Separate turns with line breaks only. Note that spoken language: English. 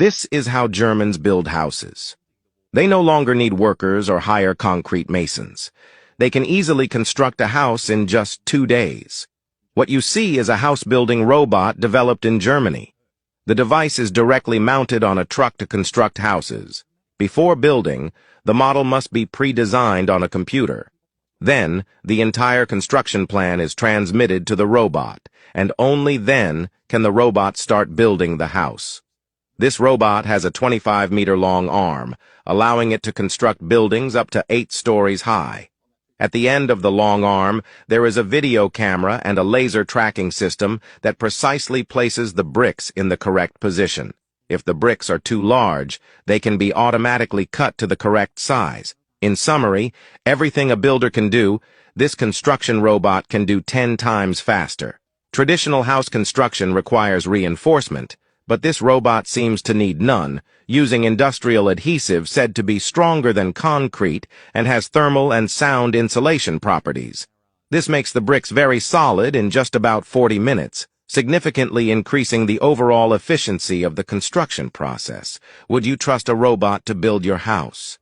This is how Germans build houses. They no longer need workers or hire concrete masons. They can easily construct a house in just 2 days. What you see is a house-building robot developed in Germany. The device is directly mounted on a truck to construct houses. Before building, the model must be pre-designed on a computer. Then, the entire construction plan is transmitted to the robot, and only then can the robot start building the house. This robot has a 25-meter-long arm, allowing it to construct buildings up to 8 stories high. At the end of the long arm, there is a video camera and a laser tracking system that precisely places the bricks in the correct position. If the bricks are too large, they can be automatically cut to the correct size. In summary, everything a builder can do, this construction robot can do 10 times faster. Traditional house construction requires reinforcement, but this robot seems to need none, using industrial adhesive said to be stronger than concrete and has thermal and sound insulation properties. This makes the bricks very solid in just about 40 minutes, significantly increasing the overall efficiency of the construction process. Would you trust a robot to build your house?